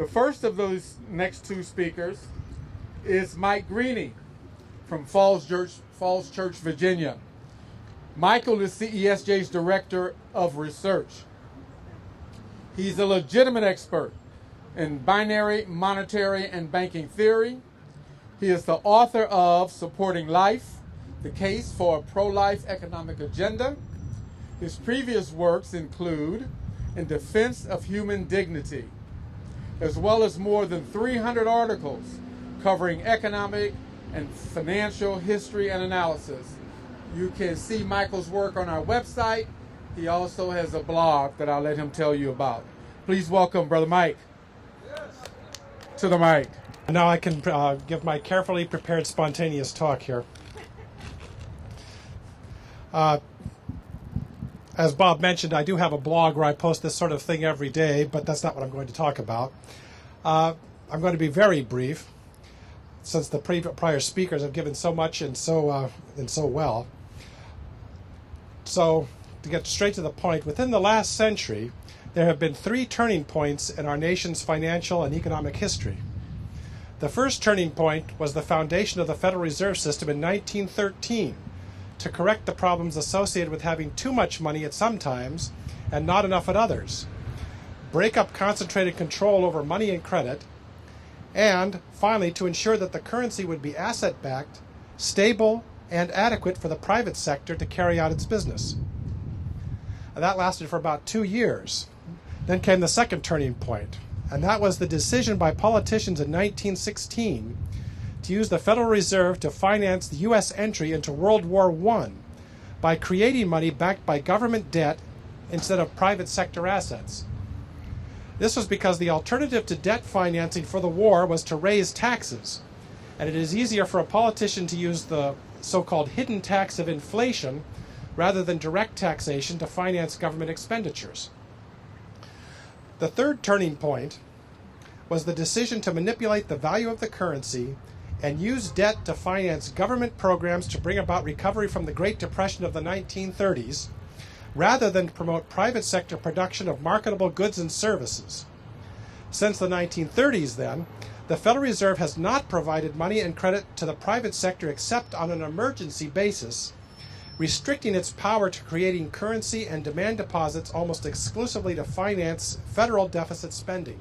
The first of those next two speakers is Mike Greaney from Falls Church, Virginia. Michael is CESJ's Director of Research. He's a legitimate expert in binary, monetary, and banking theory. He is the author of Supporting Life, the Case for a Pro-Life Economic Agenda. His previous works include In Defense of Human Dignity, as well as more than 300 articles covering economic and financial history and analysis. You can see Michael's work on our website. He also has a blog that I'll let him tell you about. Please welcome Brother Mike to the mic. Now I can give my carefully prepared, spontaneous talk here. As Bob mentioned, I do have a blog where I post this sort of thing every day, but that's not what I'm going to talk about. I'm going to be very brief, since the prior speakers have given so much and so well. So, to get straight to the point, within the last century, there have been three turning points in our nation's financial and economic history. The first turning point was the foundation of the Federal Reserve System in 1913 to correct the problems associated with having too much money at some times and not enough at others, break up concentrated control over money and credit, and finally to ensure that the currency would be asset-backed, stable, and adequate for the private sector to carry out its business. And that lasted for about 2 years. Then came the second turning point, and that was the decision by politicians in 1916 to use the Federal Reserve to finance the U.S. entry into World War I by creating money backed by government debt instead of private sector assets. This was because the alternative to debt financing for the war was to raise taxes, and it is easier for a politician to use the so-called hidden tax of inflation rather than direct taxation to finance government expenditures. The third turning point was the decision to manipulate the value of the currency and use debt to finance government programs to bring about recovery from the Great Depression of the 1930s, rather than to promote private sector production of marketable goods and services. Since the 1930s, then, the Federal Reserve has not provided money and credit to the private sector except on an emergency basis, restricting its power to creating currency and demand deposits almost exclusively to finance federal deficit spending.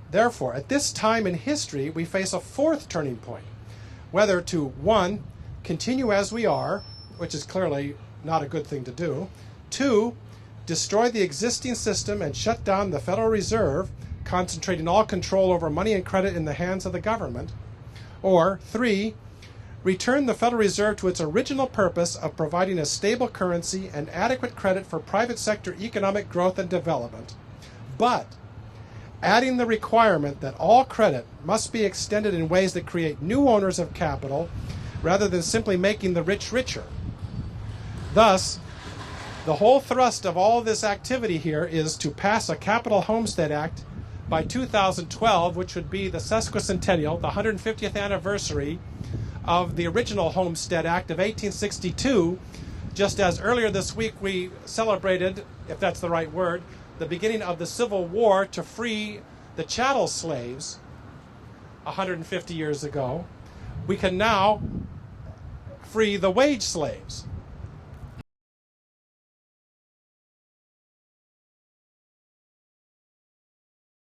Therefore, at this time in history, we face a fourth turning point, whether to, 1, continue as we are, which is clearly not a good thing to do, 2, destroy the existing system and shut down the Federal Reserve, concentrating all control over money and credit in the hands of the government, or 3, return the Federal Reserve to its original purpose of providing a stable currency and adequate credit for private sector economic growth and development, but adding the requirement that all credit must be extended in ways that create new owners of capital rather than simply making the rich richer. Thus, the whole thrust of all this activity here is to pass a Capital Homestead Act by 2012, which would be the sesquicentennial, the 150th anniversary of the original Homestead Act of 1862, just as earlier this week we celebrated, if that's the right word, the beginning of the Civil War to free the chattel slaves 150 years ago. We can now free the wage slaves.